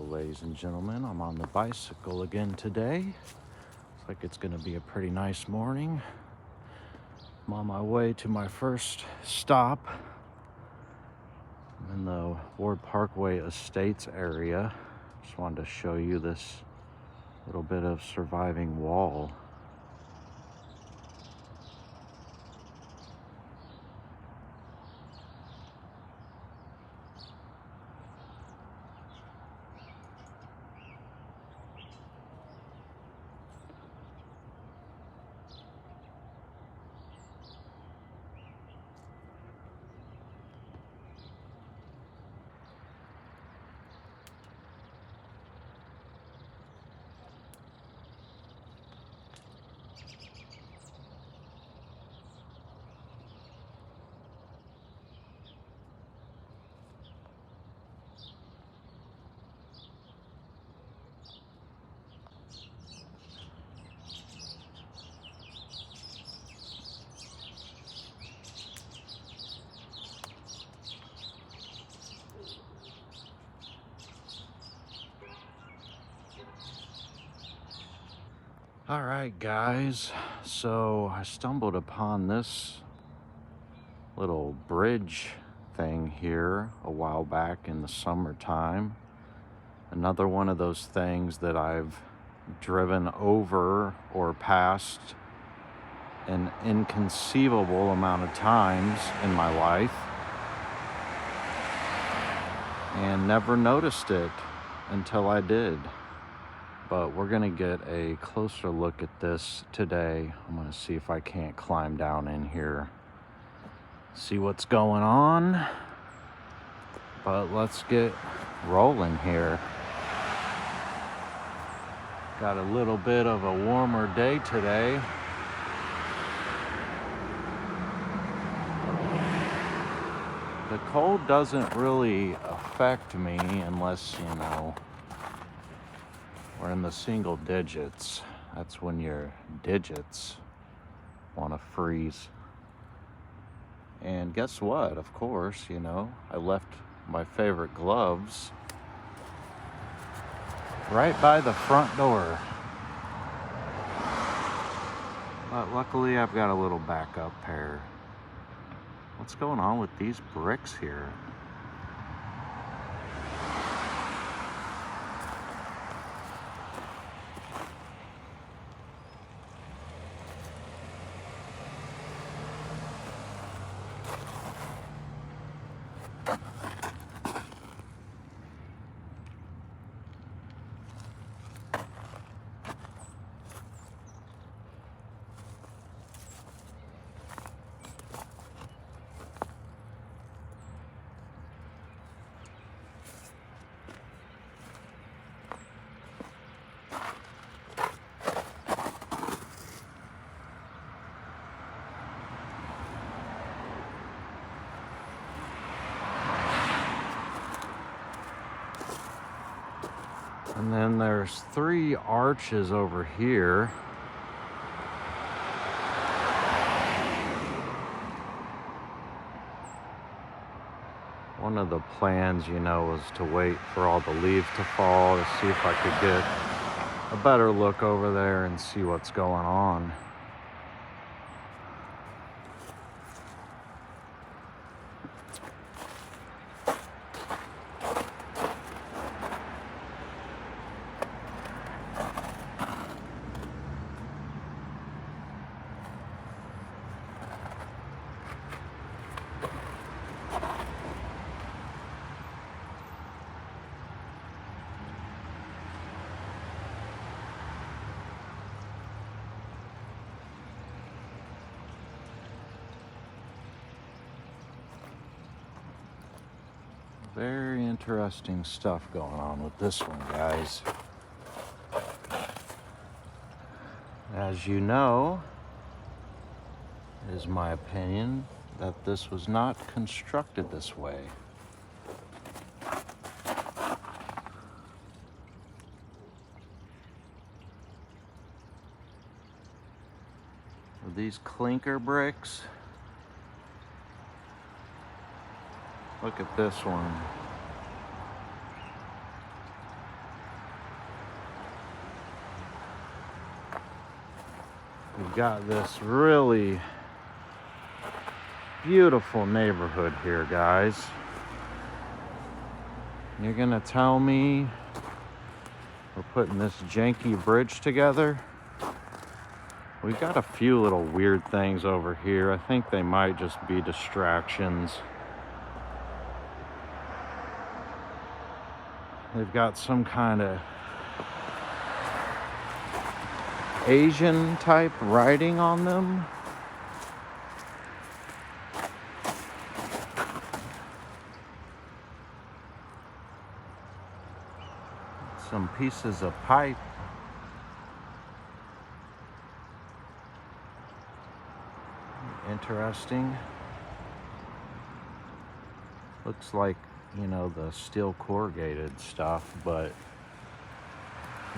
So, ladies and gentlemen, I'm on the bicycle again today. Looks like it's going to be a pretty nice morning. I'm on my way to my first stop. I'm in the Ward Parkway Estates area. Just wanted to show you this little bit of surviving wall. All right, guys, so I stumbled upon this little bridge thing here a while back in the summertime. Another one of those things that I've driven over or past an inconceivable amount of times in my life and never noticed it until I did. But we're gonna get a closer look at this today. I'm gonna see if I can't climb down in here, see what's going on. But let's get rolling here. Got a little bit of a warmer day today. The cold doesn't really affect me unless, we're in the single digits. That's when your digits want to freeze. And guess what? Of course, I left my favorite gloves right by the front door. But luckily I've got a little backup pair. What's going on with these bricks here? And then there's 3 arches over here. One of the plans, was to wait for all the leaves to fall to see if I could get a better look over there and see what's going on. Very interesting stuff going on with this one, guys. As you know, it is my opinion that this was not constructed this way. These clinker bricks. Look at this one. We've got this really beautiful neighborhood here, guys. You're gonna tell me we're putting this janky bridge together? We've got a few little weird things over here. I think they might just be distractions. They've got some kind of Asian type writing on them. Some pieces of pipe. Interesting. Looks like, you know, the steel corrugated stuff, but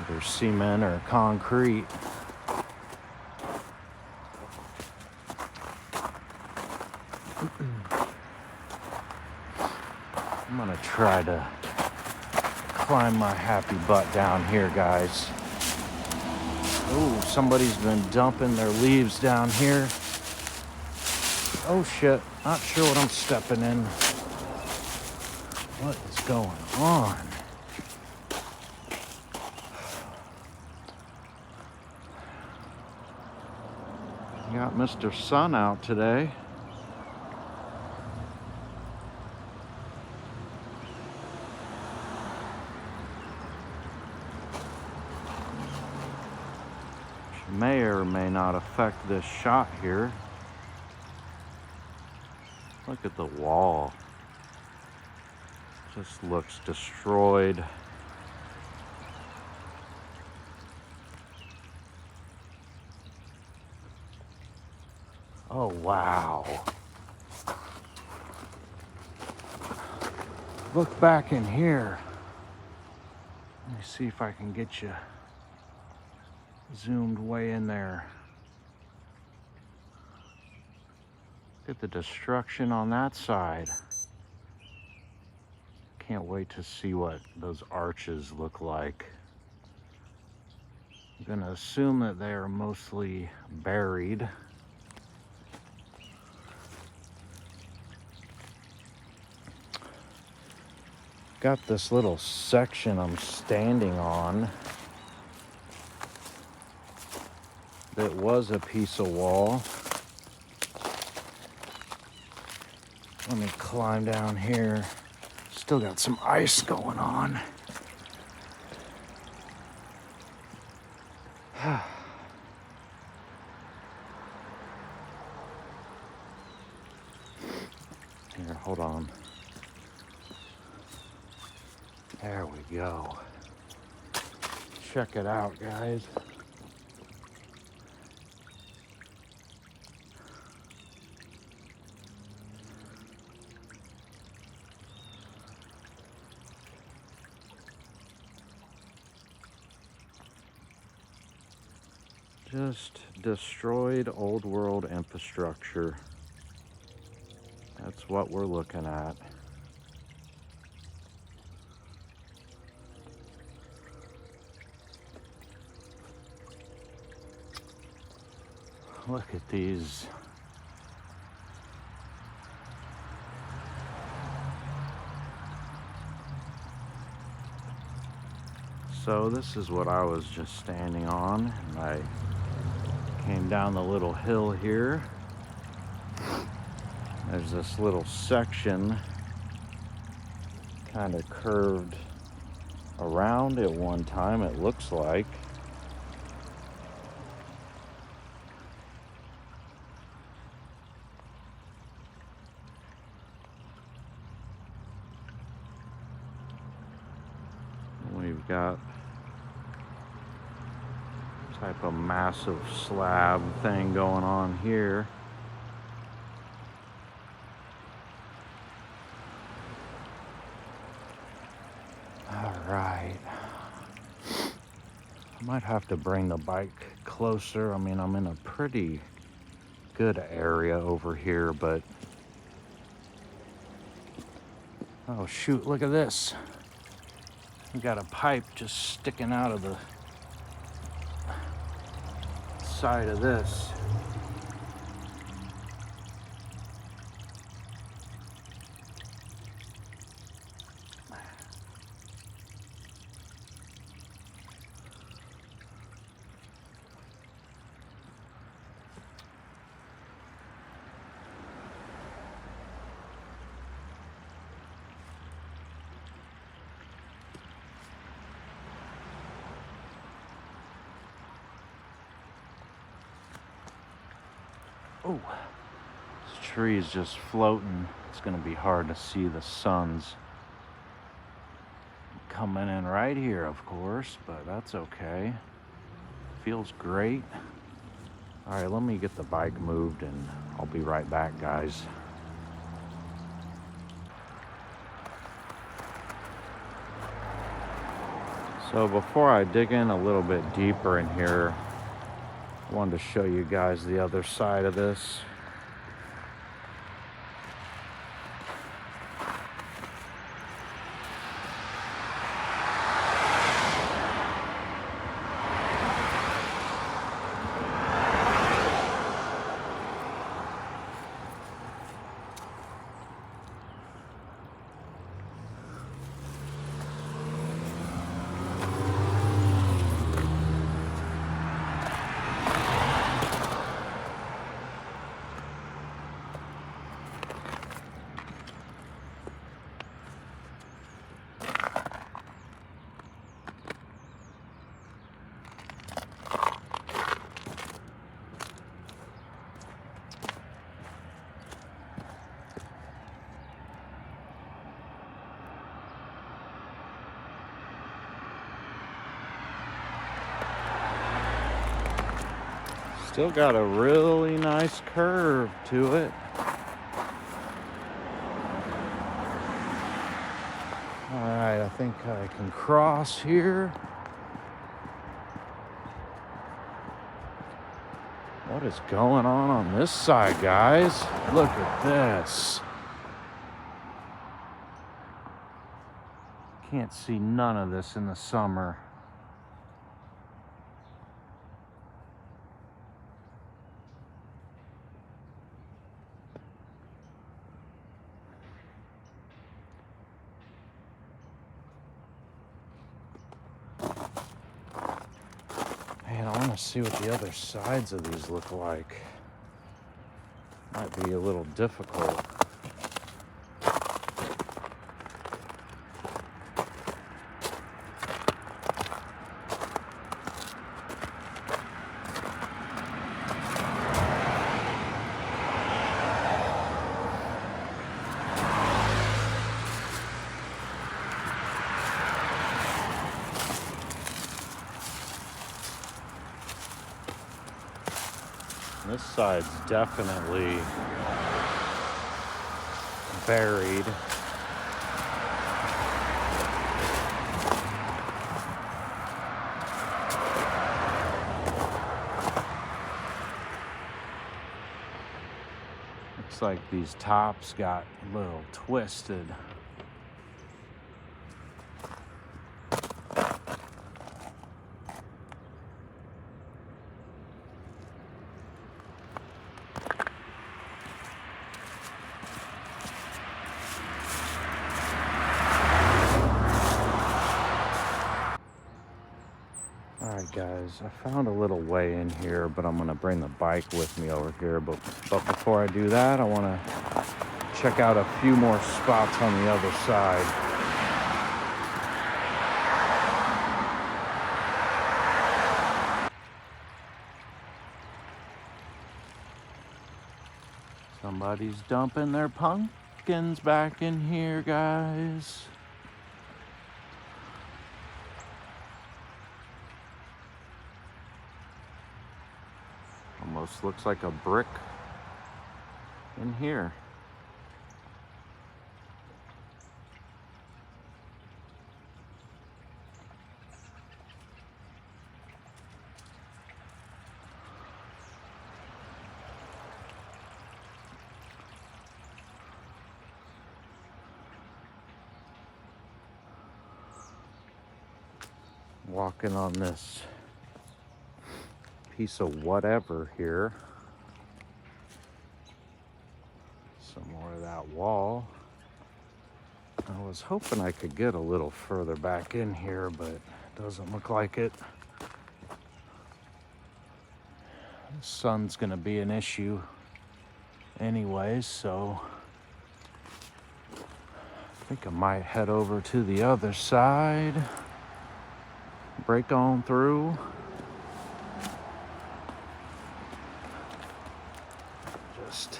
either cement or concrete. I'm gonna try to climb my happy butt down here, guys. Oh, somebody's been dumping their leaves down here. Oh shit, not sure what I'm stepping in. What is going on? You got Mr. Sun out today. Which may or may not affect this shot here. Look at the wall. Just looks destroyed. Oh, wow. Look back in here. Let me see if I can get you zoomed way in there. Look at the destruction on that side. Can't wait to see what those arches look like. I'm gonna assume that they are mostly buried. Got this little section I'm standing on that was a piece of wall. Let me climb down here. Still got some ice going on. Here, hold on. There we go. Check it out, guys. Just destroyed old world infrastructure. That's what we're looking at. Look at these. So this is what I was just standing on, and I came down the little hill here. There's this little section kind of curved around at one time, it looks like. We've got type of massive slab thing going on here. All right. I might have to bring the bike closer. I mean, I'm in a pretty good area over here, but oh shoot, look at this. We got a pipe just sticking out of the side of this. Oh, this tree is just floating. It's gonna be hard to see the sun's coming in right here, of course, but that's okay. Feels great. All right, let me get the bike moved and I'll be right back, guys. So before I dig in a little bit deeper in here, I wanted to show you guys the other side of this. Still got a really nice curve to it. All right, I think I can cross here. What is going on this side, guys? Look at this. Can't see none of this in the summer. Man, I want to see what the other sides of these look like. Might be a little difficult. This side's definitely buried. Looks like these tops got a little twisted. Alright guys, I found a little way in here, but I'm gonna bring the bike with me over here. But before I do that, I wanna check out a few more spots on the other side. Somebody's dumping their pumpkins back in here, guys. Almost looks like a brick in here. Walking on this piece of whatever here. Some more of that wall. I was hoping I could get a little further back in here, but it doesn't look like it. The sun's gonna be an issue anyways, so I think I might head over to the other side, break on through. Just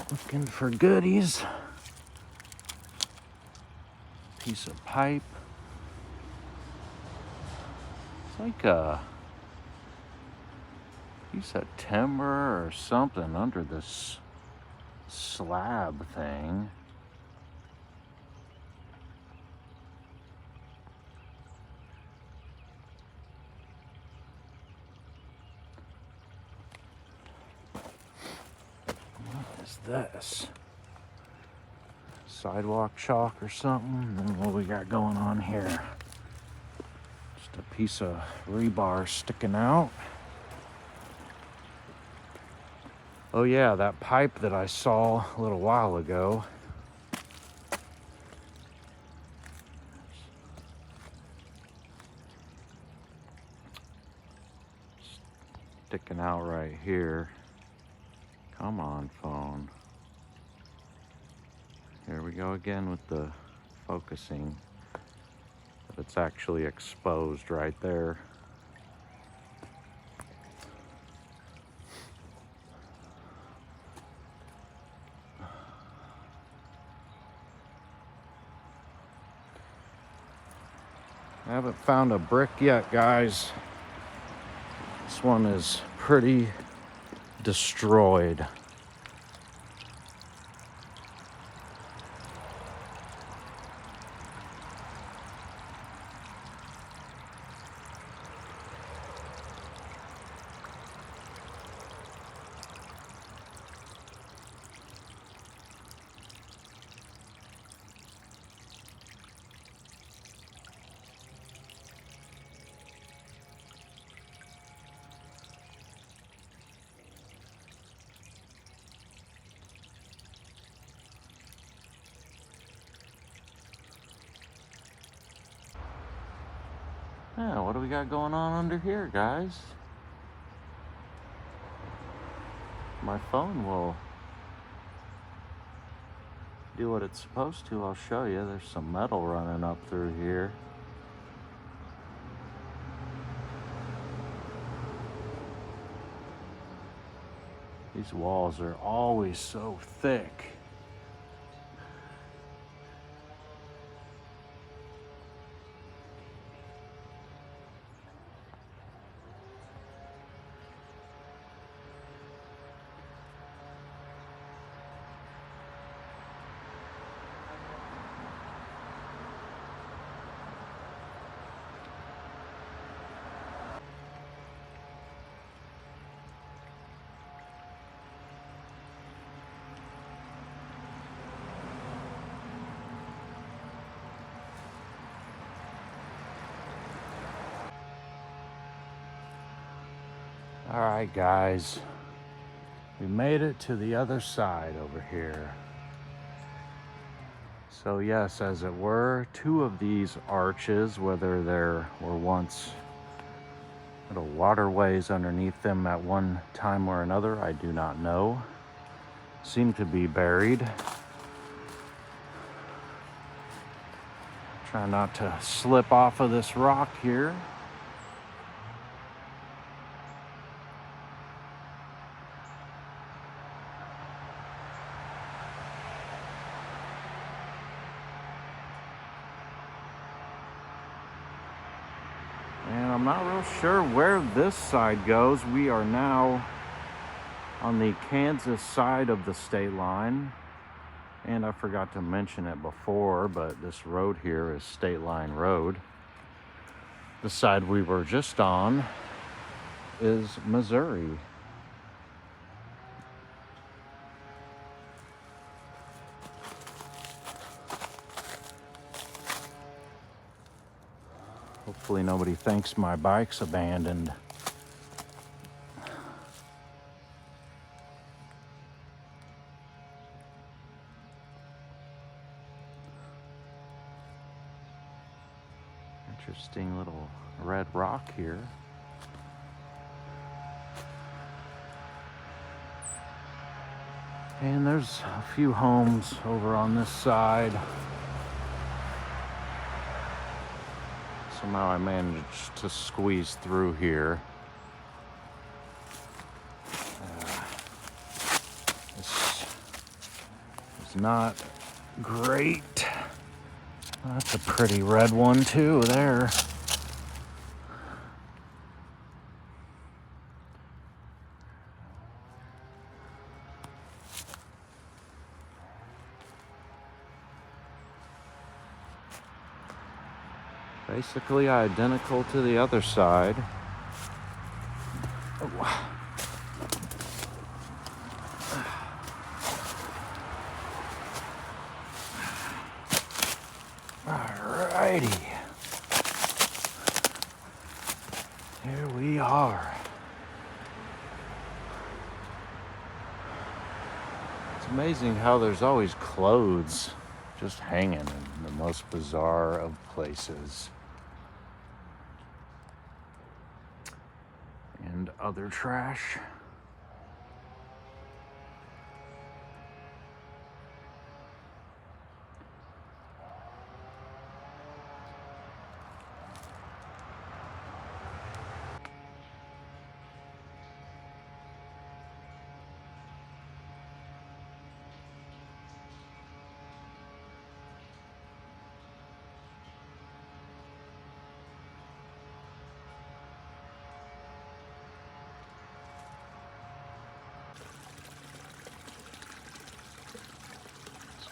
looking for goodies. Piece of pipe. It's like a piece of timber or something under this slab thing. What is this? Sidewalk chalk or something? And what we got going on here? Just a piece of rebar sticking out. Oh yeah, that pipe that I saw a little while ago. Sticking out right here. Come on, phone. Here we go again with the focusing. But it's actually exposed right there. I haven't found a brick yet, guys. This one is pretty destroyed. Yeah, what do we got going on under here, guys? My phone will do what it's supposed to. I'll show you. There's some metal running up through here. These walls are always so thick. All right, guys, we made it to the other side over here. So yes, as it were, two of these arches, whether there were once little waterways underneath them at one time or another, I do not know, seem to be buried. Try not to slip off of this rock here. And I'm not real sure where this side goes. We are now on the Kansas side of the state line. And I forgot to mention it before, but this road here is State Line Road. The side we were just on is Missouri. Hopefully nobody thinks my bike's abandoned. Interesting little red rock here. And there's a few homes over on this side. Somehow I managed to squeeze through here. This is not great. That's a pretty red one too there. Basically identical to the other side. Oh. Alrighty. Here we are. It's amazing how there's always clothes just hanging in the most bizarre of places. And other trash.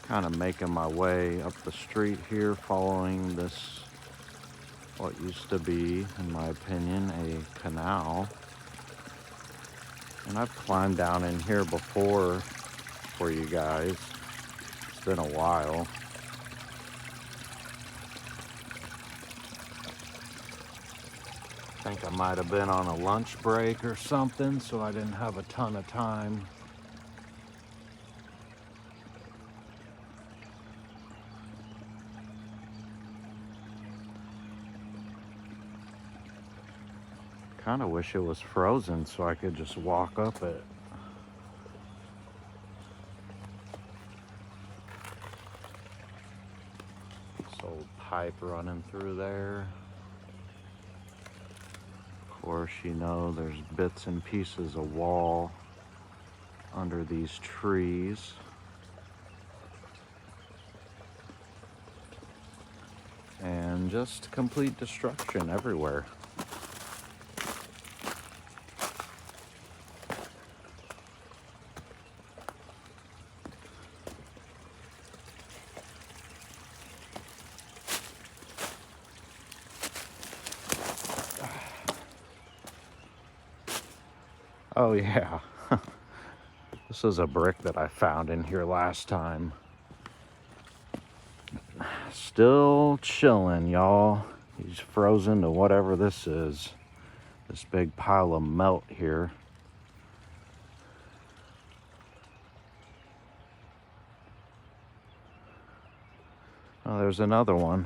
Kind of making my way up the street here, following this, what used to be, in my opinion, a canal. And I've climbed down in here before for you guys. It's been a while. I think I might have been on a lunch break or something, so I didn't have a ton of time. Kind of wish it was frozen so I could just walk up it. This old pipe running through there. Of course, you know, there's bits and pieces of wall under these trees. And just complete destruction everywhere. Oh yeah, this is a brick that I found in here last time. Still chilling, y'all. He's frozen to whatever this is. This big pile of melt here. Oh, there's another one.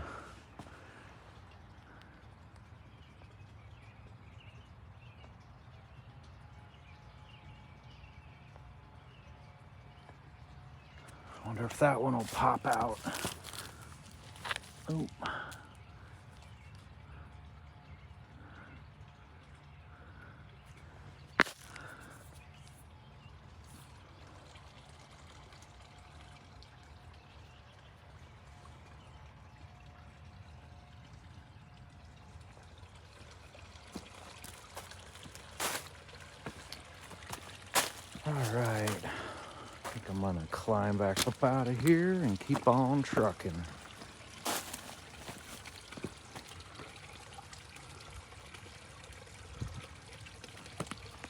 I wonder if that one will pop out. Oh. All right. I think I'm gonna climb back up out of here and keep on trucking.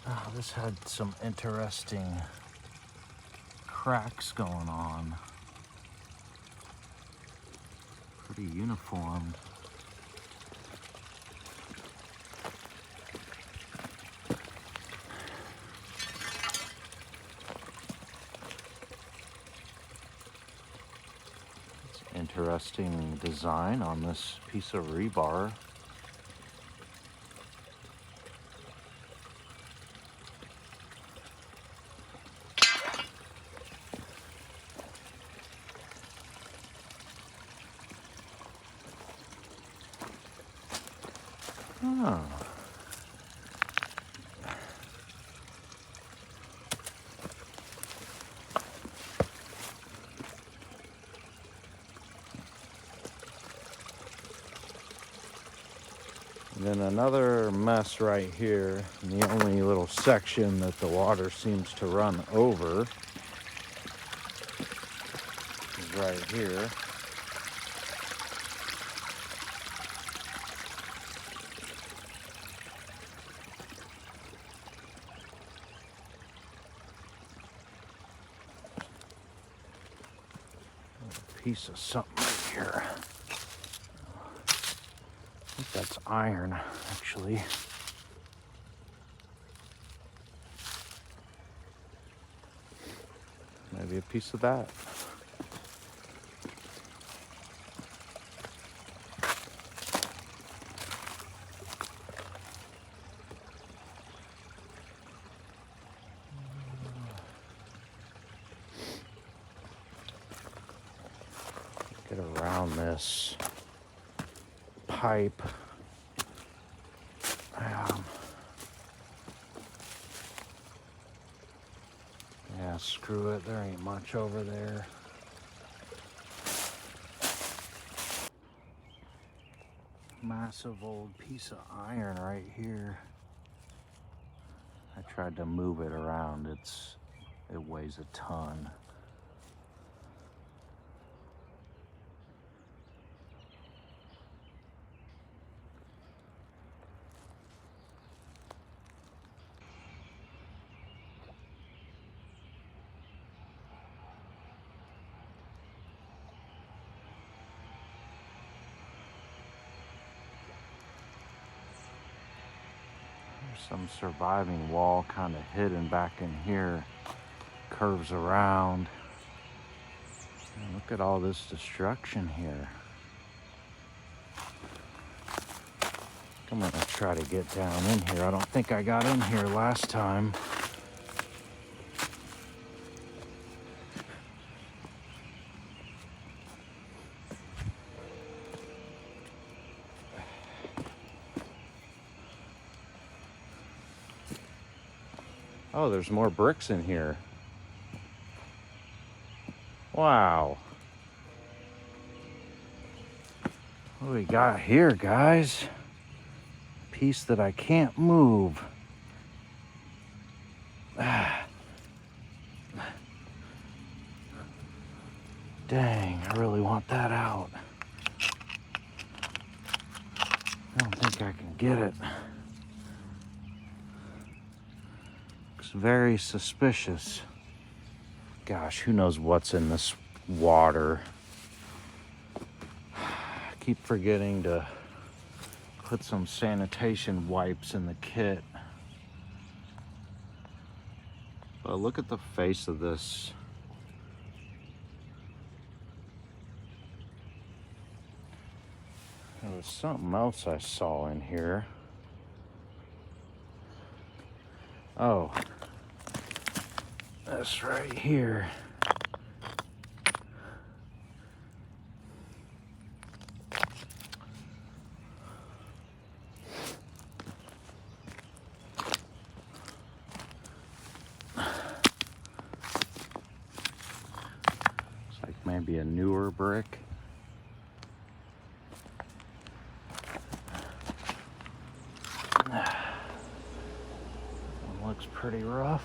Oh, this had some interesting cracks going on. Pretty uniformed. Interesting design on this piece of rebar. Oh. And then another mess right here, and the only little section that the water seems to run over is right here. A piece of something right here. I think that's iron, actually. Maybe a piece of that. Get around this pipe. Yeah, screw it. There ain't much over there. Massive old piece of iron right here. I tried to move it around. It weighs a ton. There's some surviving wall kind of hidden back in here. Curves around. And look at all this destruction here. I'm gonna try to get down in here. I don't think I got in here last time. Oh, there's more bricks in here. Wow. What do we got here, guys? Piece that I can't move. Dang, I really want that out. I don't think I can get it. Looks very suspicious. Gosh, who knows what's in this water. I keep forgetting to put some sanitation wipes in the kit. But look at the face of this. There was something else I saw in here. Oh, this right here. Looks like maybe a newer brick. One looks pretty rough.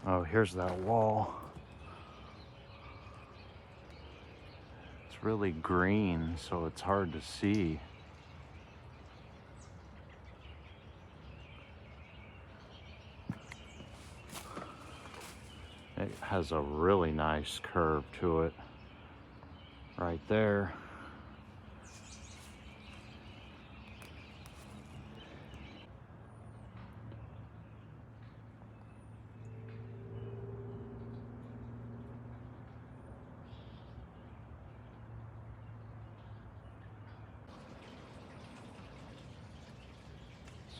Oh, here's that wall. It's really green, so it's hard to see. It has a really nice curve to it right there.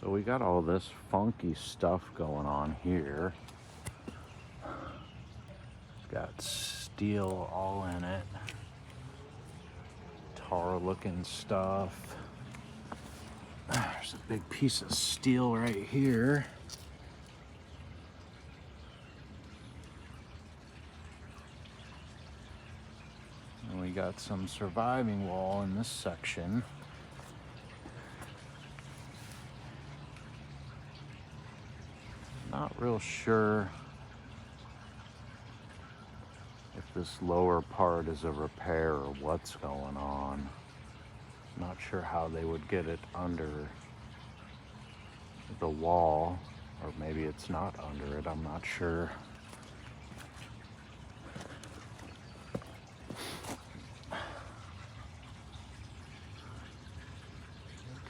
So we got all this funky stuff going on here. It's got steel all in it. Tar looking stuff. There's a big piece of steel right here. And we got some surviving wall in this section. Not real sure if this lower part is a repair or what's going on. Not sure how they would get it under the wall, or maybe it's not under it, I'm not sure.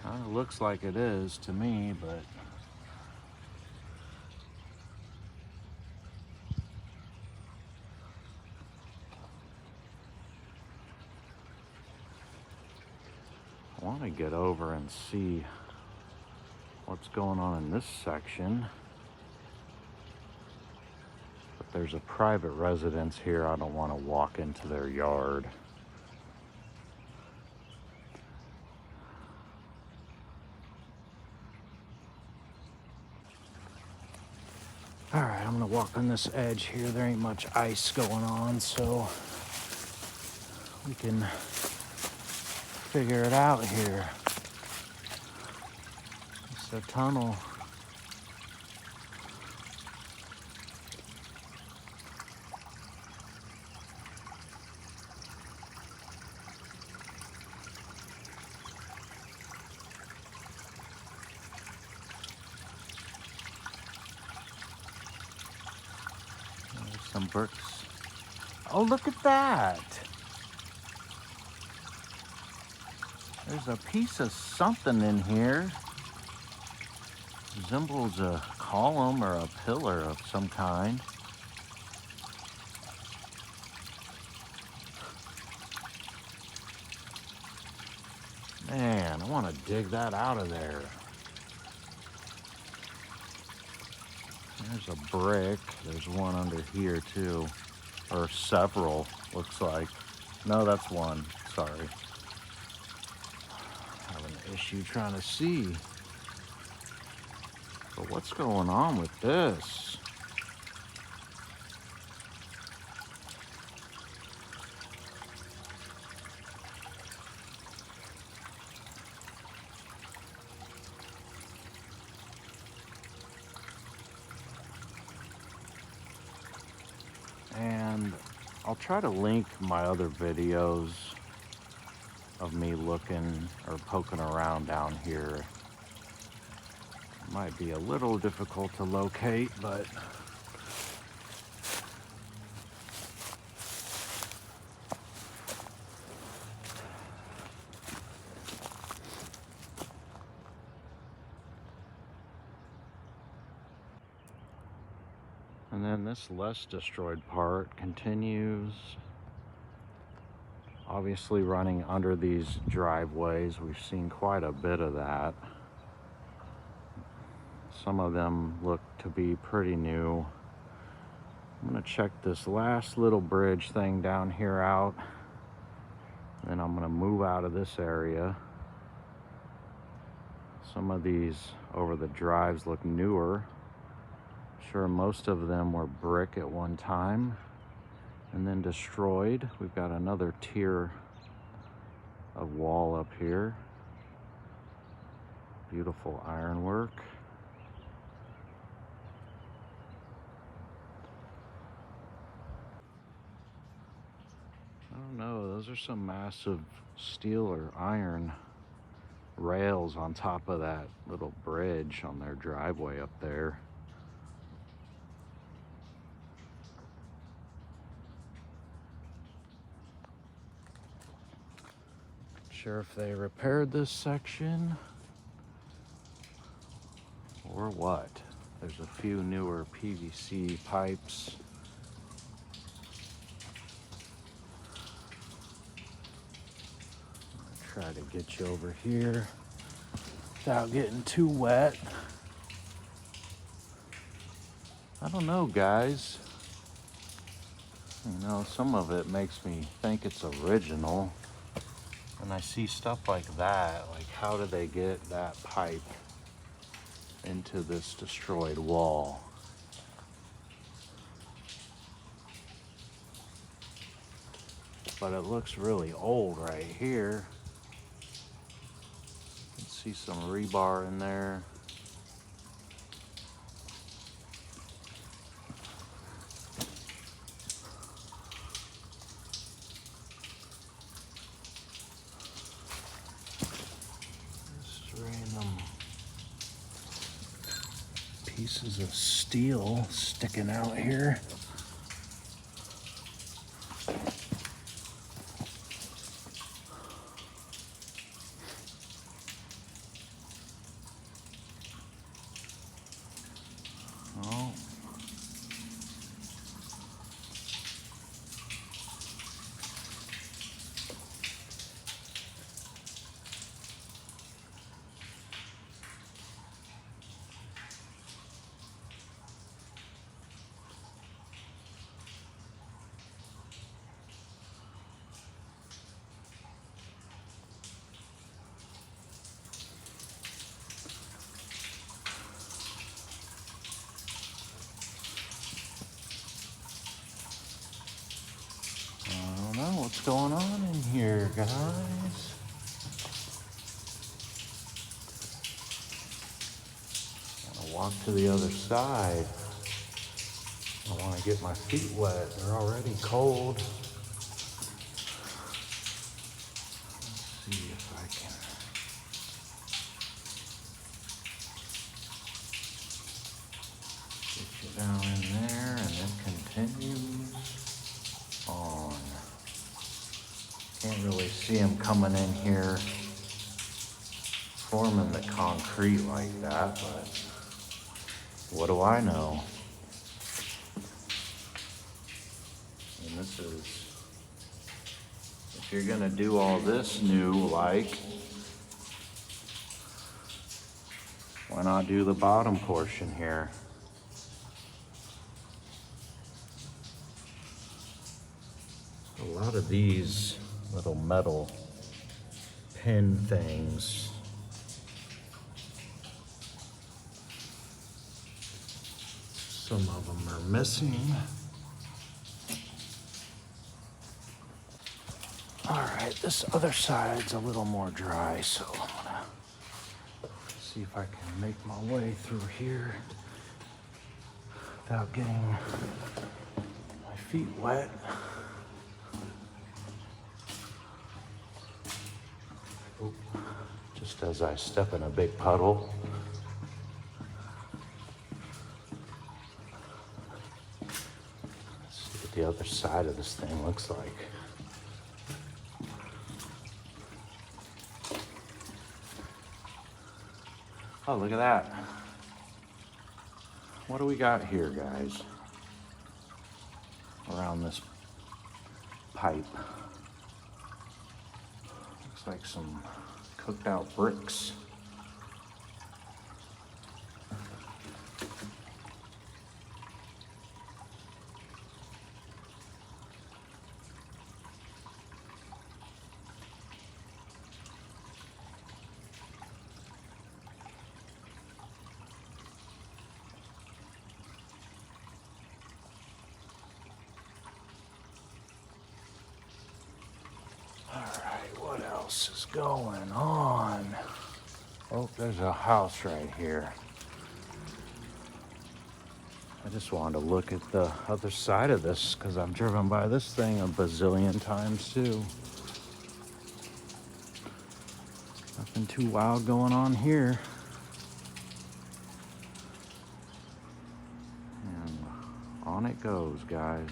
Kind of looks like it is to me, but I want to get over and see what's going on in this section. But there's a private residence here. I don't want to walk into their yard. All right, I'm gonna walk on this edge here. There ain't much ice going on, so we can figure it out here. It's a tunnel. There's some bricks. Oh, look at that. There's a piece of something in here. Resembles a column or a pillar of some kind. Man, I want to dig that out of there. There's a brick. There's one under here too. Or several, looks like. No, that's one. Sorry. Having an issue trying to see. But what's going on with this? And I'll try to link my other videos of me looking or poking around down here. Might be a little difficult to locate, but and then this less destroyed part continues. Obviously running under these driveways, we've seen quite a bit of that. Some of them look to be pretty new. I'm gonna check this last little bridge thing down here out. Then I'm gonna move out of this area. Some of these over the drives look newer. Sure, most of them were brick at one time and then destroyed. We've got another tier of wall up here. Beautiful ironwork. I don't know, those are some massive steel or iron rails on top of that little bridge on their driveway up there. Sure if they repaired this section or what. There's a few newer PVC pipes. I'll try to get you over here. without getting too wet. I don't know, guys. You know, some of it makes me think it's original. And I see stuff like that, like how did they get that pipe into this destroyed wall? But it looks really old right here. You can see some rebar in there. Just random pieces of steel sticking out here. Oh. I don't know what's going on in here, guys. I want to walk to the other side. I want to get my feet wet. They're already cold. Let's see if I can. Get you down in there, and it continues on. Can't really see them coming in here, forming the concrete like that, but what do I know? And this is, if you're gonna do all this new, like, why not do the bottom portion here? A lot of these little metal pin things, some of them are missing. All right, this other side's a little more dry, so I'm gonna see if I can make my way through here without getting my feet wet. Oop. Just as I step in a big puddle. Let's see what the other side of this thing looks like. Oh, look at that. What do we got here, guys? Around this pipe. Looks like some cooked out bricks. What else is going on? Oh, there's a house right here. I just wanted to look at the other side of this because I've driven by this thing a bazillion times too. Nothing too wild going on here. And on it goes, guys.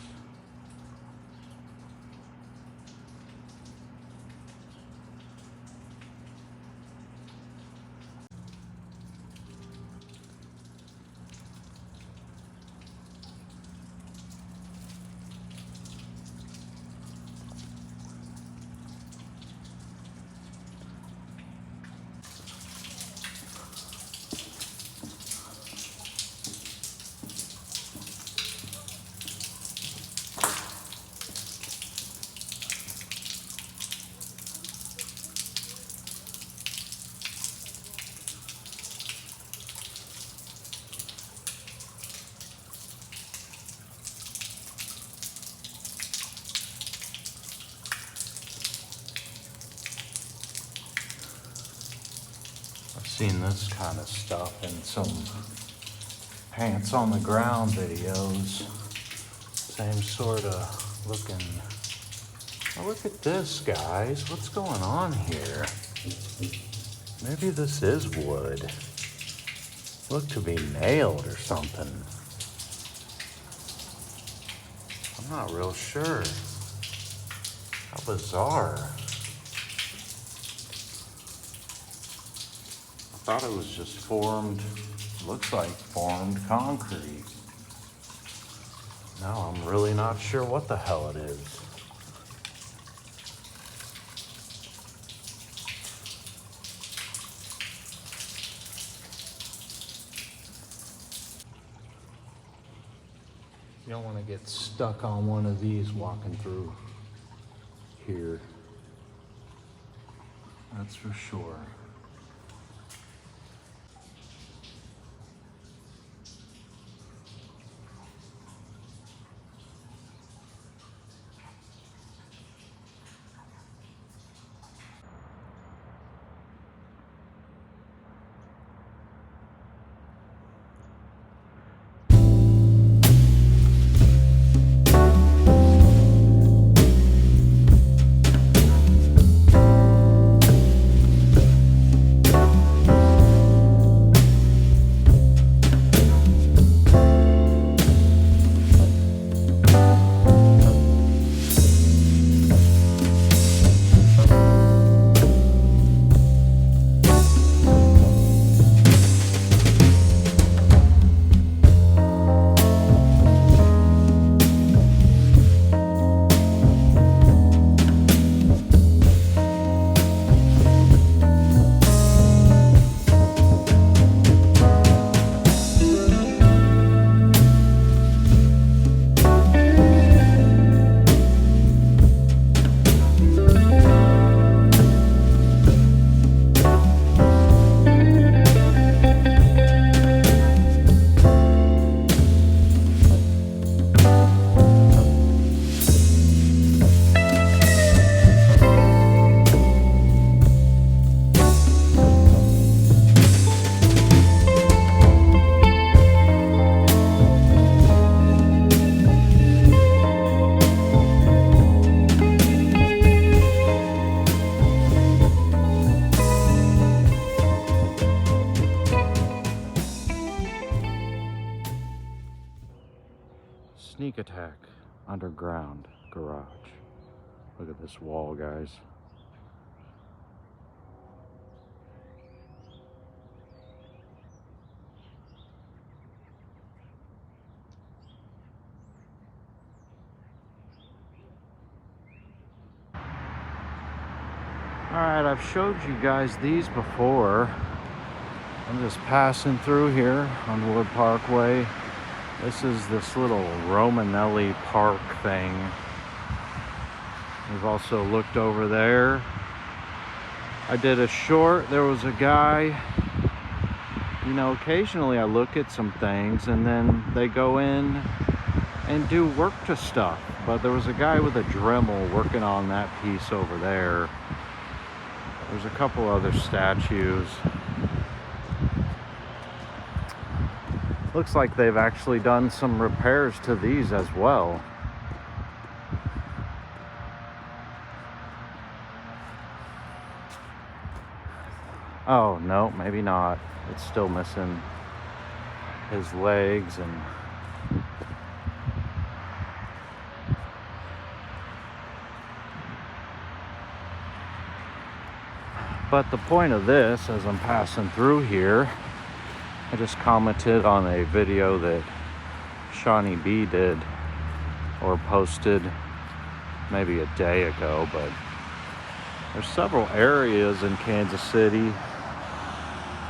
Seen this kind of stuff in some pants on the ground videos. Same sort of looking. Oh, look at this, guys. What's going on here? Maybe this is wood. Look to be nailed or something. I'm not real sure. How bizarre. I thought it was just formed, looks like formed concrete. Now I'm really not sure what the hell it is. You don't want to get stuck on one of these walking through here. That's for sure. Sneak attack underground garage. Look at this wall, guys. Alright, I've showed you guys these before. I'm just passing through here on Wood Parkway. This is this little Romanelli Park thing. We've also looked over there. I did a short. There was a guy, you know, occasionally I look at some things and then they go in and do work to stuff. But there was a guy with a Dremel working on that piece over there. There's a couple other statues. Looks like they've actually done some repairs to these as well. Oh, no, maybe not. It's still missing his legs and... But the point of this, as I'm passing through here, I just commented on a video that Shawnee B did or posted maybe a day ago, but there's several areas in Kansas City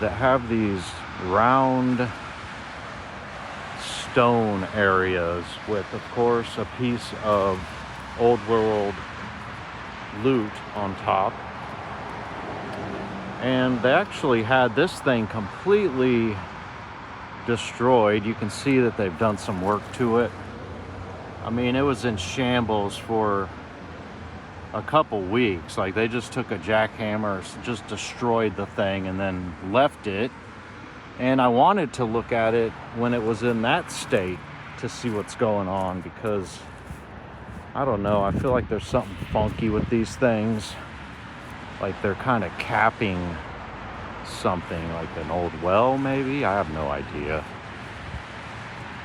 that have these round stone areas with, of course, a piece of old world loot on top. And they actually had this thing completely destroyed. You can see that they've done some work to it. I mean, it was in shambles for a couple weeks. Like, they just took a jackhammer, just destroyed the thing, and then left it. And I wanted to look at it when it was in that state to see what's going on, because I don't know, I feel like there's something funky with these things. Like they're kind of capping something, like an old well maybe. I have no idea,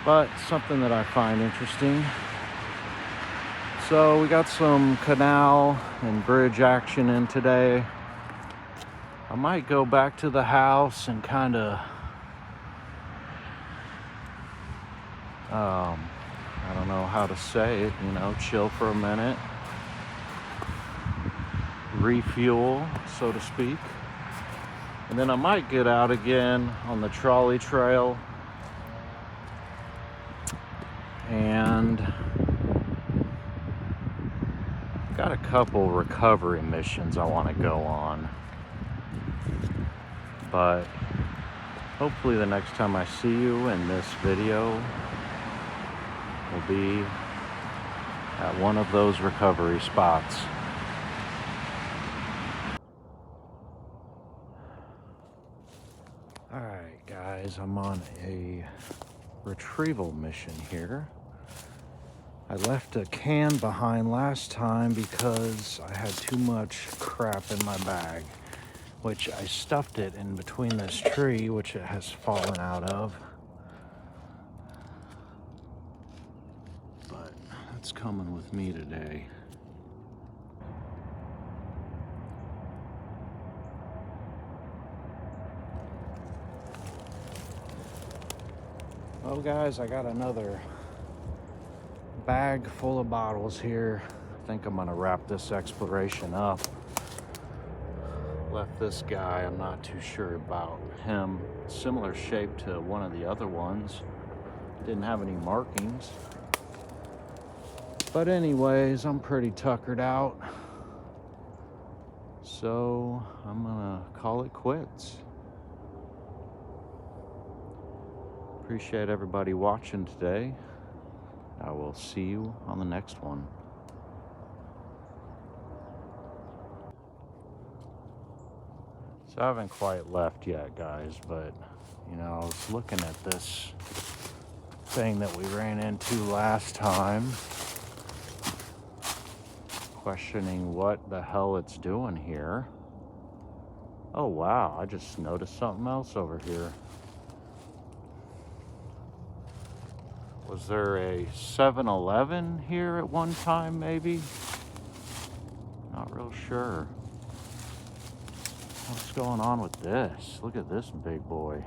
but something that I find interesting. So we got some canal and bridge action in today. I might go back to the house and kind of I don't know how to say it, chill for a minute, refuel, so to speak. And then I might get out again on the trolley trail and got a couple recovery missions I want to go on. But hopefully the next time I see you in this video will be at one of those recovery spots. Alright guys, I'm on a retrieval mission here. I left a can behind last time because I had too much crap in my bag, which I stuffed it in between this tree, which it has fallen out of. But that's coming with me today. Well guys, I got another bag full of bottles here. I think I'm gonna wrap this exploration up. Left this guy, I'm not too sure about him. Similar shape to one of the other ones. Didn't have any markings. But anyways, I'm pretty tuckered out. So I'm gonna call it quits. Appreciate everybody watching today. I will see you on the next one. So I haven't quite left yet, guys, but I was looking at this thing that we ran into last time, questioning what the hell it's doing here. Oh wow, I just noticed something else over here. Was there a 7-Eleven here at one time, maybe? Not real sure. What's going on with this? Look at this big boy.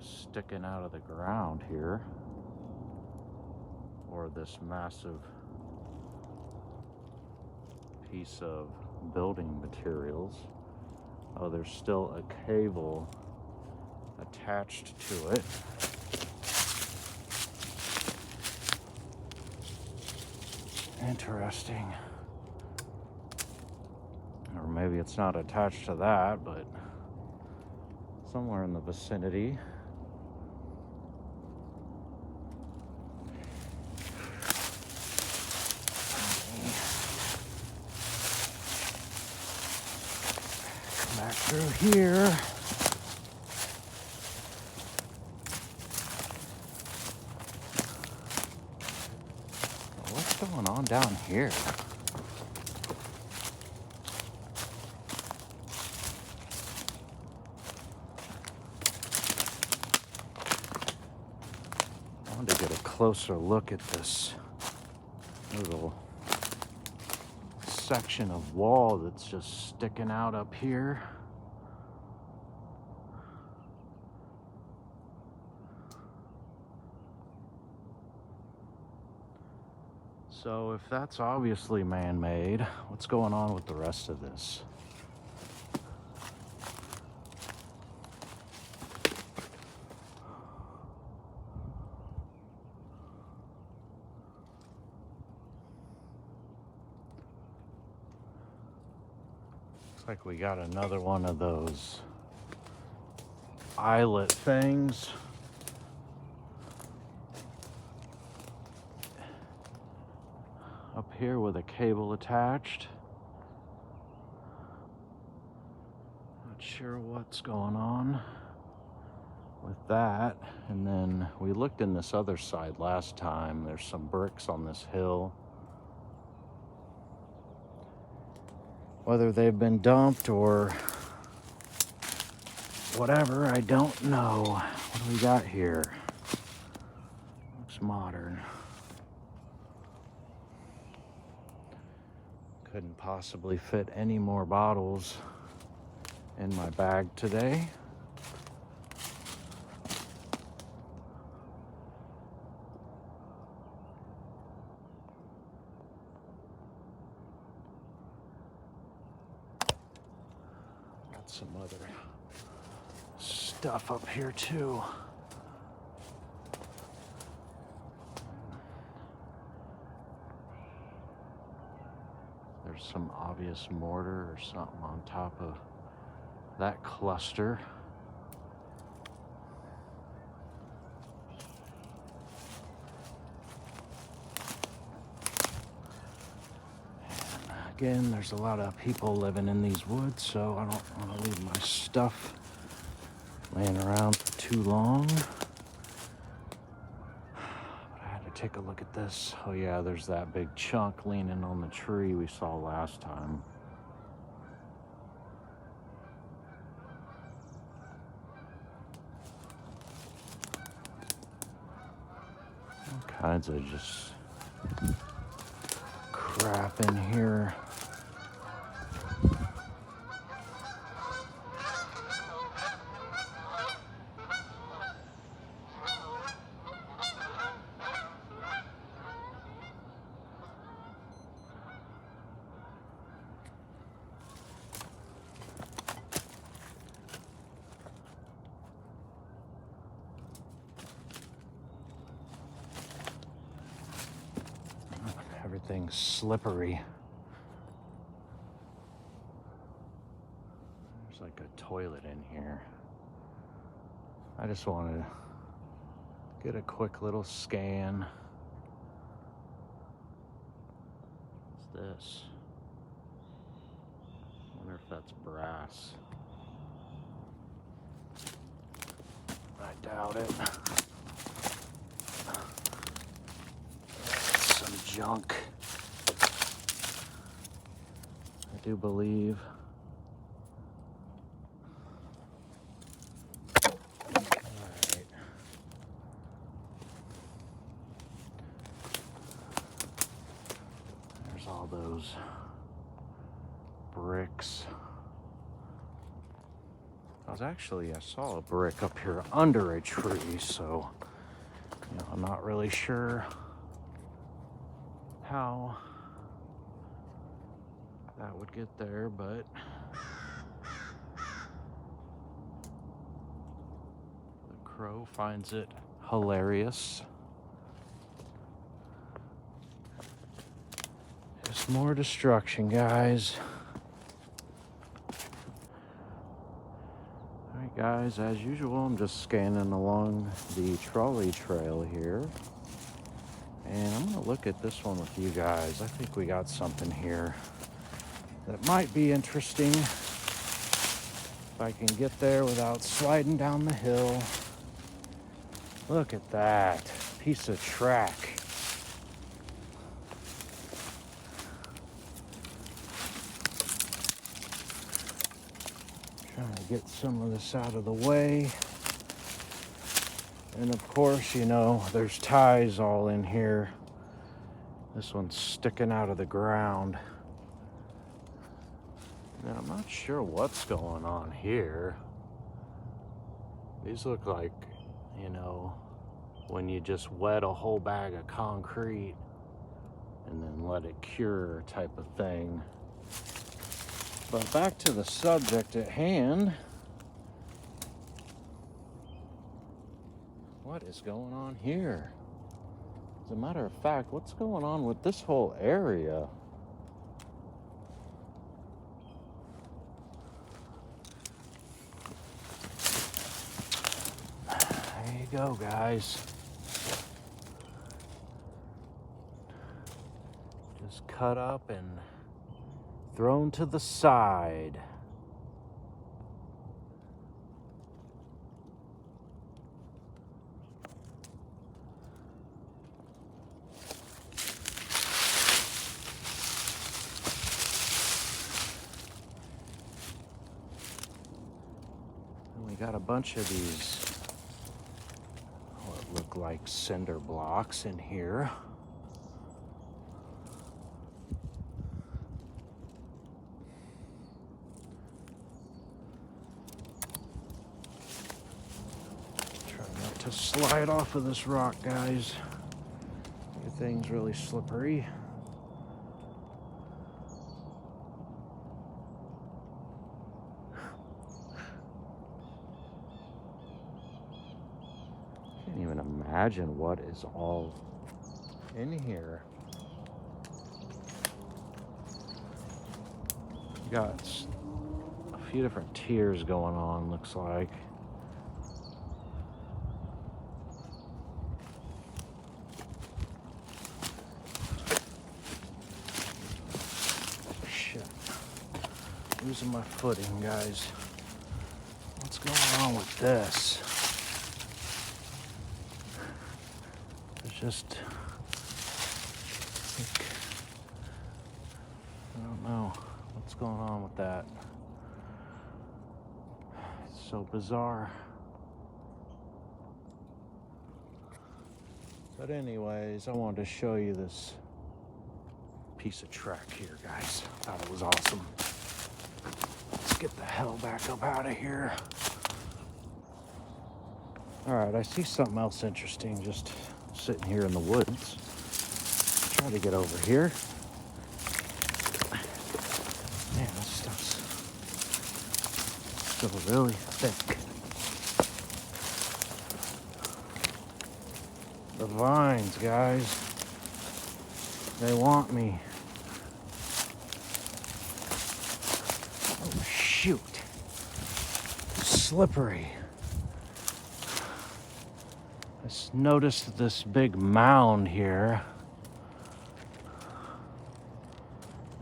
Just sticking out of the ground here. Or this massive piece of building materials. Oh, there's still a cable attached to it. Interesting. Or maybe it's not attached to that, but somewhere in the vicinity. Back through here. What's going on down here? I wanted to get a closer look at this little section of wall that's just sticking out up here. So if that's obviously man-made, what's going on with the rest of this? Like we got another one of those eyelet things. here with a cable attached. Not sure what's going on with that. And then we looked in this other side last time. There's some bricks on this hill. Whether they've been dumped or whatever, I don't know. What do we got here? Looks modern. Couldn't possibly fit any more bottles in my bag today. Got some other stuff up here too. There's some obvious mortar or something on top of that cluster. And again, there's a lot of people living in these woods, so I don't want to leave my stuff laying around for too long. But I had to take a look at this. Oh yeah, there's that big chunk leaning on the tree we saw last time. All kinds of just crap in here. Everything's slippery. There's like a toilet in here. I just wanted to get a quick little scan. What's this? I wonder if that's brass. I doubt it. Some junk. I do believe. Alright. There's all those bricks. I saw a brick up here under a tree, so I'm not really sure how that would get there, but the crow finds it hilarious. Just more destruction, guys. Alright guys, as usual, I'm just scanning along the trolley trail here. And I'm going to look at this one with you guys. I think we got something here that might be interesting. If I can get there without sliding down the hill. Look at that piece of track. Trying to get some of this out of the way. And of course, there's ties all in here. This one's sticking out of the ground. Now, I'm not sure what's going on here. These look like, when you just wet a whole bag of concrete and then let it cure type of thing. But back to the subject at hand. What is going on here? As a matter of fact, what's going on with this whole area? There you go, guys. Just cut up and thrown to the side. And we got a bunch of these, what look like cinder blocks in here. To slide off of this rock, guys. Everything's really slippery. Can't even imagine what is all in here. Got a few different tiers going on, looks like. Losing my footing, guys. What's going on with this? It's just, I don't know what's going on with that. It's so bizarre. But anyways, I wanted to show you this piece of track here, guys. Thought it was awesome. Get the hell back up out of here. All right, I see something else interesting just sitting here in the woods. Try to get over here. Man, this stuff's still really thick. The vines, guys. They want me. Shoot. Slippery. I just noticed this big mound here.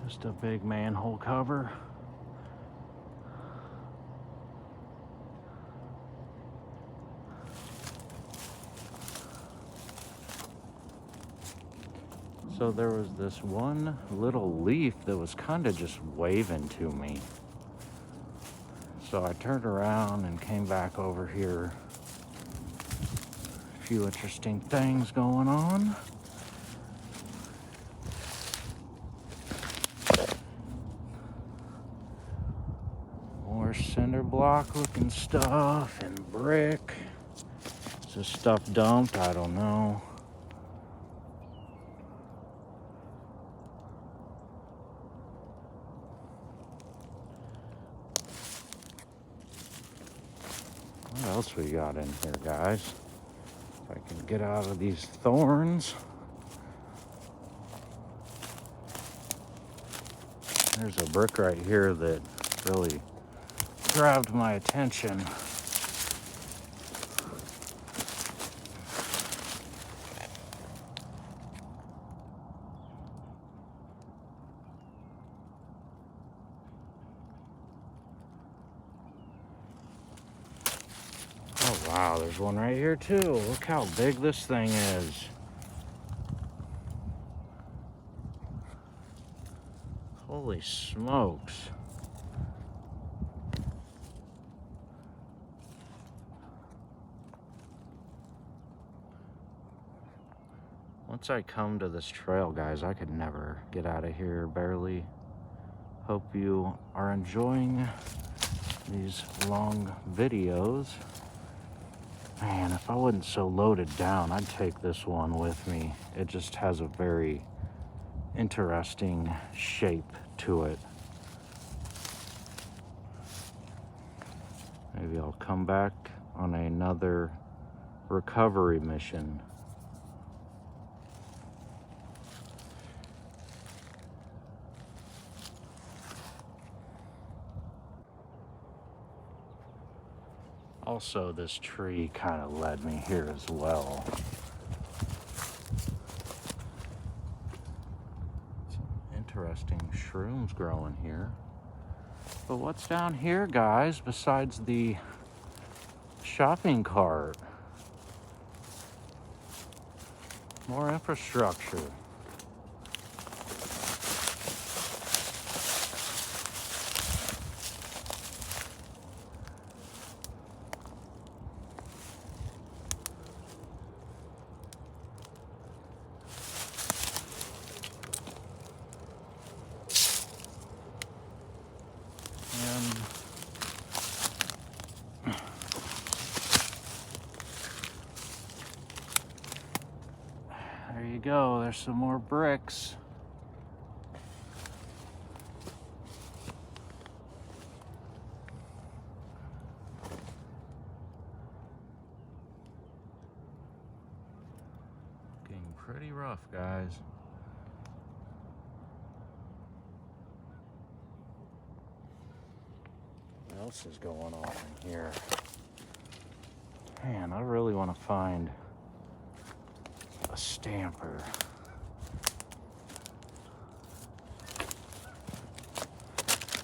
Just a big manhole cover. So there was this one little leaf that was kind of just waving to me. So I turned around and came back over here. A few interesting things going on. More cinder block looking stuff and brick. Is this stuff dumped? I don't know. What else we got in here, guys? If I can get out of these thorns. There's a brick right here that really grabbed my attention. Oh wow, there's one right here too. Look how big this thing is. Holy smokes. Once I come to this trail, guys, I could never get out of here, barely. Hope you are enjoying these long videos. Man, if I wasn't so loaded down, I'd take this one with me. It just has a very interesting shape to it. Maybe I'll come back on another recovery mission. Also, this tree kind of led me here as well. mushrooms growing here. But what's down here, guys, besides the shopping cart? More infrastructure. There you go, there's some more bricks. Getting pretty rough, guys. What else is going on in here? Man, I really want to find a stamper.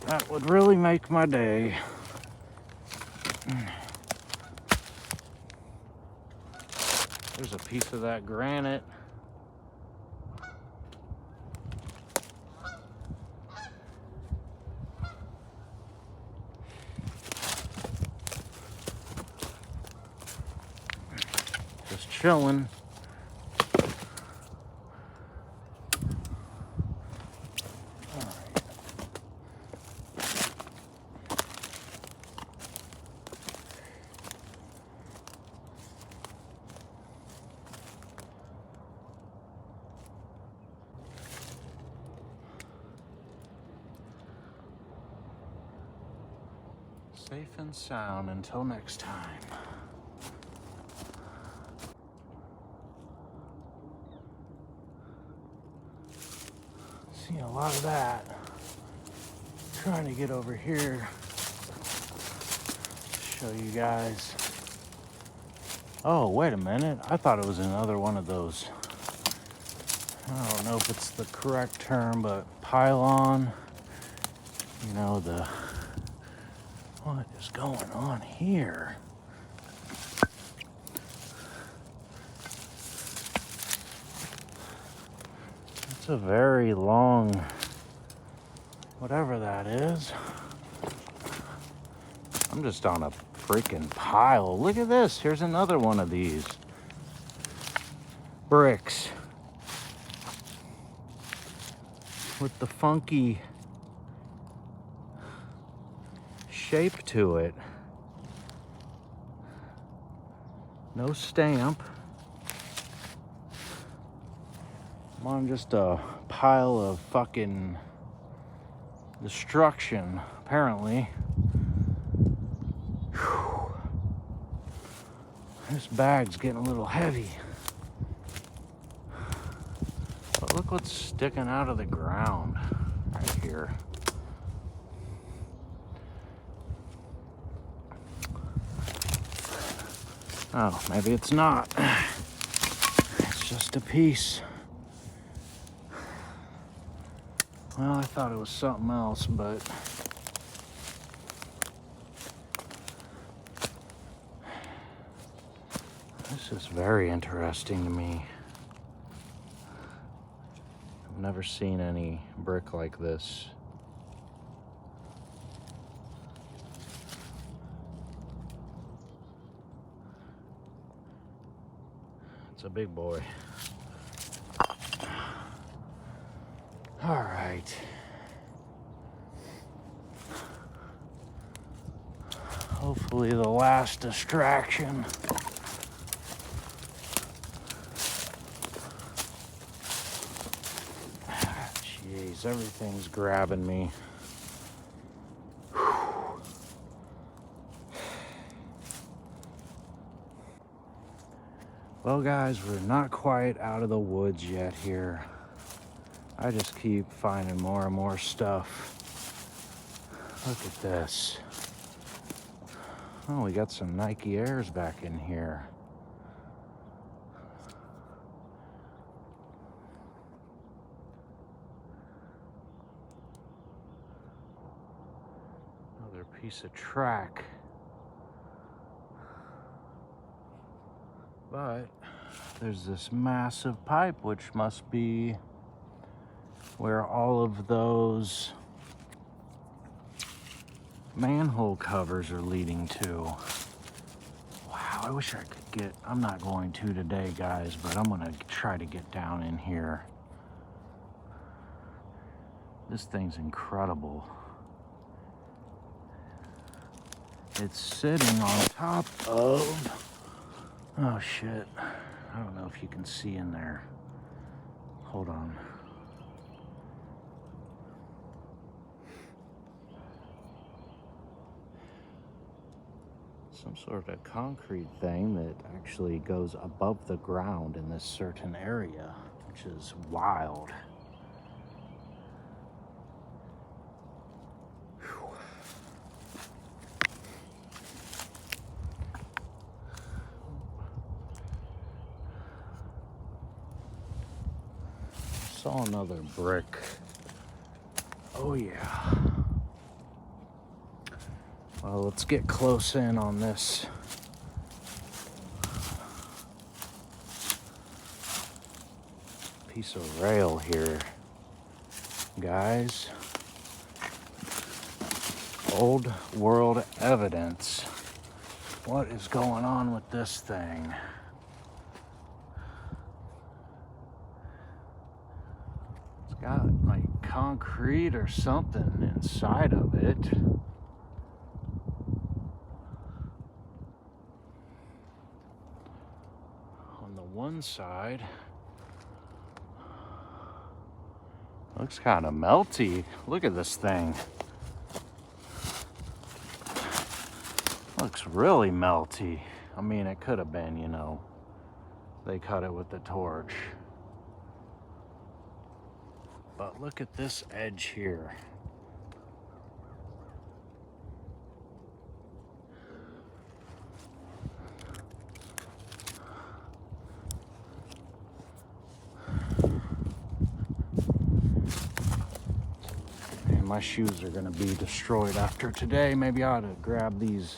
That would really make my day. There's a piece of that granite. Just chilling. Safe and sound until next time. See a lot of that. Trying to get over here. Show you guys. Oh, wait a minute. I thought it was another one of those. I don't know if it's the correct term, but pylon. You know, the... What is going on here? It's a very long, whatever that is. I'm just on a freaking pile. Look at this. Here's another one of these bricks with the funky shape to it. No stamp. I'm on just a pile of fucking destruction, apparently. Whew. This bag's getting a little heavy. But look what's sticking out of the ground right here. Oh, maybe it's not. It's just a piece. Well, I thought it was something else, but this is very interesting to me. I've never seen any brick like this. It's a big boy. All right. Hopefully the last distraction. Jeez, everything's grabbing me. Well, guys, we're not quite out of the woods yet here. I just keep finding more and more stuff. Look at this. Oh, we got some Nike Airs back in here. piece of track. But there's this massive pipe, which must be where all of those manhole covers are leading to. Wow, I wish I could get, I'm not going to today, guys, but I'm gonna try to get down in here. This thing's incredible. It's sitting on top of, oh shit, I don't know if you can see in there. Hold on. Some sort of concrete thing that actually goes above the ground in this certain area, which is wild. Saw another brick. Oh yeah. Well, let's get close in on this. Piece of rail here, guys. Old world evidence. What is going on with this thing? It's got like concrete or something inside of it. On the one side, looks kind of melty. Look at this thing. Looks really melty. I mean, it could have been, you know, they cut it with the torch. But look at this edge here. And my shoes are gonna be destroyed after today. Maybe I ought to grab these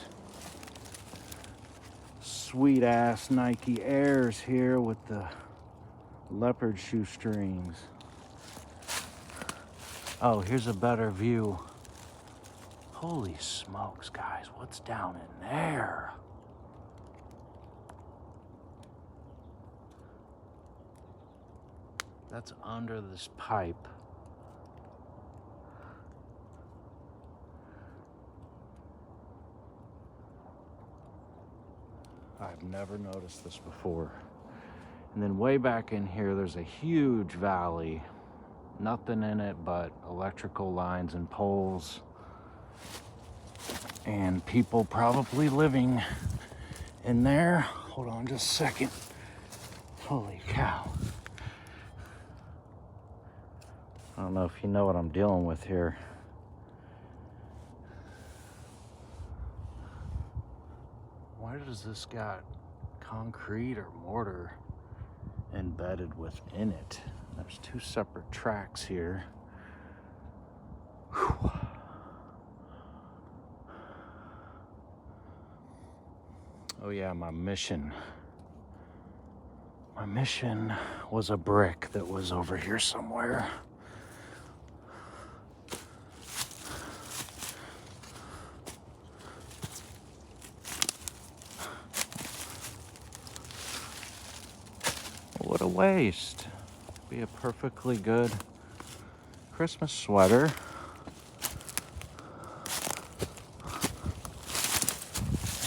sweet ass Nike Airs here with the leopard shoestrings. Oh, here's a better view. Holy smokes, guys, what's down in there? That's under this pipe. I've never noticed this before. And then way back in here, there's a huge valley. Nothing in it but electrical lines and poles. And people probably living in there. Hold on just a second. Holy cow. I don't know if you know what I'm dealing with here. Why does this got concrete or mortar embedded within it? There's two separate tracks here. Whew. Oh yeah, my mission. My mission was a brick that was over here somewhere. What a waste. Be a perfectly good Christmas sweater.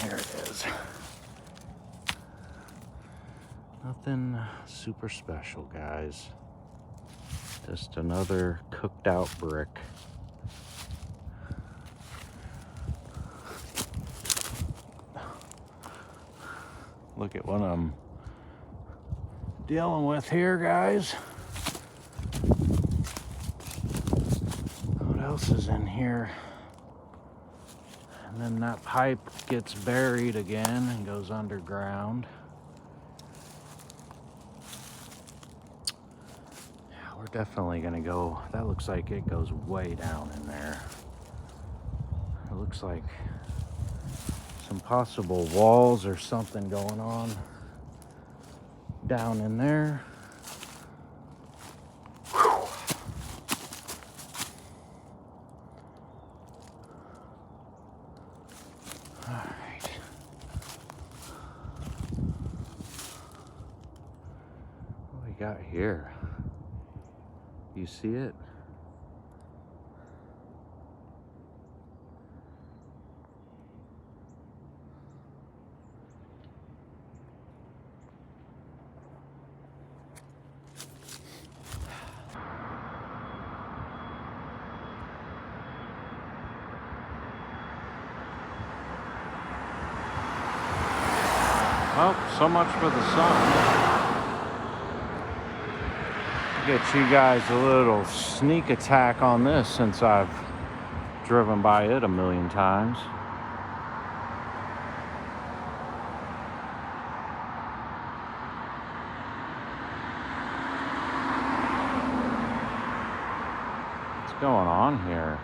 There it is. Nothing super special, guys. Just another cooked out brick. Look at what I'm dealing with here, guys. What else is in here? And then that pipe gets buried again and goes underground. Yeah, we're definitely gonna go. That looks like it goes way down in there. It looks like some possible walls or something going on down in there. Alright. What do we got here? You see it? Well, so much for the sun. Get you guys a little sneak attack on this since I've driven by it a million times. What's going on here?